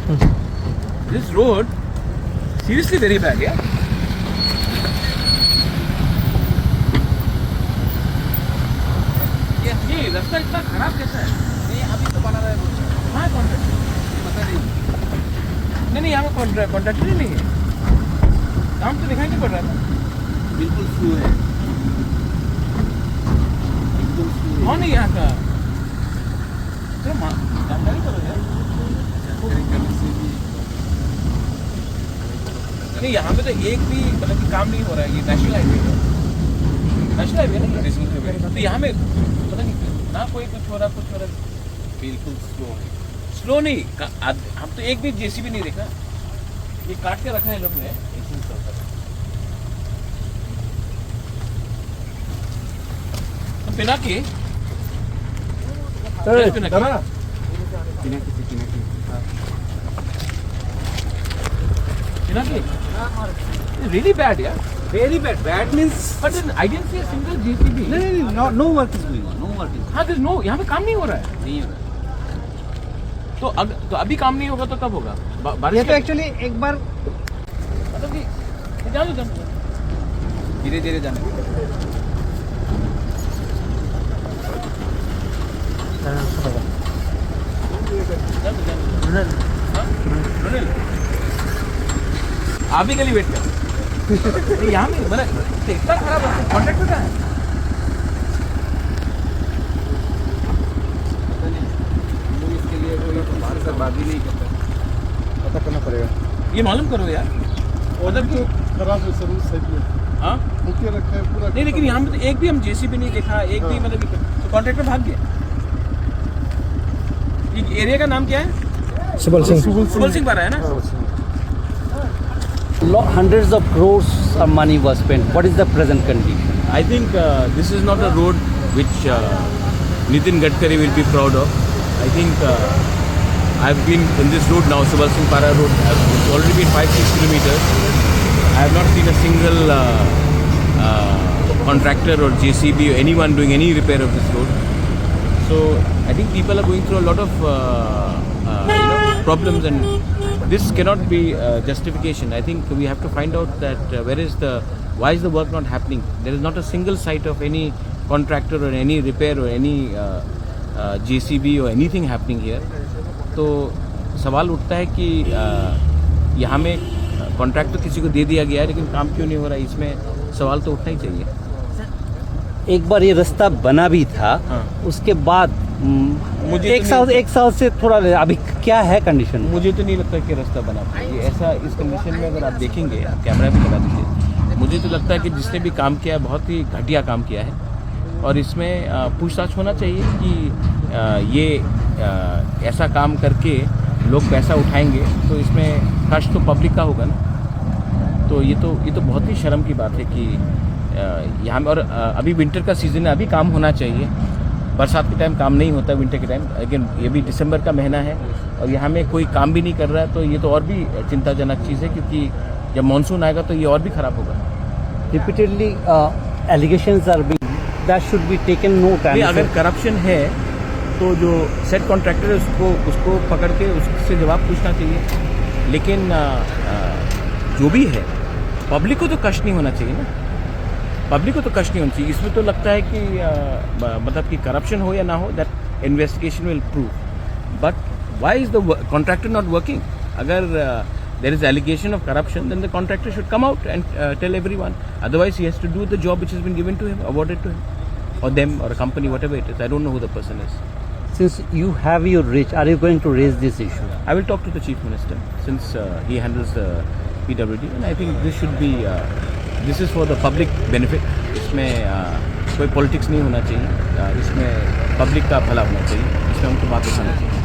This road, seriously very bad, yeah. ये रास्ता इतना खराब कैसा है? नहीं अभी तो बना रहा है वो। हाँ कॉन्ट्रैक्टर पता नहीं। नहीं यहाँ पे कॉन्ट्रैक्टर ही नहीं है। काम तो दिखाई नहीं पड़ रहा था। बिल्कुल स्लो है। एकदम स्लो है। कौन है यहाँ का? चलो जानकारी करो यार। नहीं यहाँ पे तो एक भी मतलब कि काम नहीं हो रहा है। ये नेशनल हाईवे है। नेशनल हाईवे नहीं तो यहाँ में पता नहीं ना कोई कुछ हो रहा बिल्कुल स्लो है। स्लो नहीं हम तो एक भी जेसीबी नहीं देखा। ये काट के रखा है लोग ने बिना के really bad yeah Very bad. Bad means. but then I didn't see a single JCB No work is going on. No work is. हाँ there's no यहाँ पे काम नहीं हो रहा है नहीं हो रहा। तो अभी काम नहीं होगा तो कब होगा बारिश ये तो एक्चुअली एक बार मतलब कि जाने दो धीरे धीरे जाने। आप ही के लिए वेट कर यहाँ में मतलब इतना खराब कॉन्ट्रैक्ट का है पता नहीं हम लोग इसके लिए कोई बाहर से बात ही नहीं करते। पता करना पड़ेगा। ये मालूम करो यार उधर तो खराब है सर उस साइड में। हाँ मुख्य रखा है पूरा। नहीं लेकिन यहाँ पे तो एक भी हम जेसीबी नहीं देखा एक भी मतलब तो कॉन्ट्रैक्टर भाग गया। ये एरिया का नाम क्या है? सुबल सिंह सुबल सिंह बारा है ना? Hundreds of crores of money was spent. What is the present condition? I think this is not a road which Nitin Gadkari will be proud of. I think I've been in this road now, Subal Singh Para road. It's already been 5-6 kilometers. I have not seen a single contractor or JCB or anyone doing any repair of this road. So I think people are going through a lot of problems, and this cannot be justification. I think we have to find out that why is the work not happening? There is not a single site of any contractor or any repair or any JCB or anything happening here. तो सवाल उठता है कि यहाँ में contract तो किसी को दे दिया गया है लेकिन काम क्यों नहीं हो रहा है, इसमें सवाल तो उठना ही चाहिए। एक बार ये रास्ता बना भी था। हाँ। उसके बाद मुझे एक साल से थोड़ा अभी क्या है कंडीशन? मुझे तो नहीं लगता कि रास्ता बना था ये ऐसा। इस कंडीशन में अगर आप देखेंगे, आप कैमरा भी लगा दीजिए, मुझे तो लगता है कि जिसने भी काम किया है बहुत ही घटिया काम किया है। और इसमें पूछताछ होना चाहिए कि ये ऐसा काम करके लोग पैसा उठाएंगे तो इसमें कष्ट तो पब्लिक का होगा ना। तो ये तो बहुत ही शर्म की बात है कि यहाँ में, और अभी विंटर का सीज़न है, अभी काम होना चाहिए। बरसात के टाइम काम नहीं होता, विंटर के टाइम, लेकिन ये भी दिसंबर का महीना है और यहाँ में कोई काम भी नहीं कर रहा है। तो ये तो और भी चिंताजनक चीज़ है क्योंकि जब मानसून आएगा तो ये और भी खराब होगा। Repeatedly allegations are being that should be taken note. अगर करप्शन है तो जो सेट कॉन्ट्रैक्टर है उसको पकड़ के उससे जवाब पूछना चाहिए। लेकिन जो भी है पब्लिक को तो कष्ट नहीं होना चाहिए ना, पब्लिक को तो कष्ट नहीं होना चाहिए। इसमें तो लगता है कि मतलब कि करप्शन हो या ना हो, that investigation will prove. But why is the contractor not working? अगर there is allegation of corruption, then the contractor should come out and tell everyone. Otherwise, he has to do the job which has been given to him, awarded to him, or them, or a company, whatever it is. I don't know who the person is. Since you have your reach, are you going to raise this issue? I will talk to the Chief Minister since he handles the PWD, and I think this should be this is for the public benefit. इसमें कोई politics नहीं होना चाहिए, इसमें public का भला होना चाहिए, इसमें हमको बात उठाना चाहिए।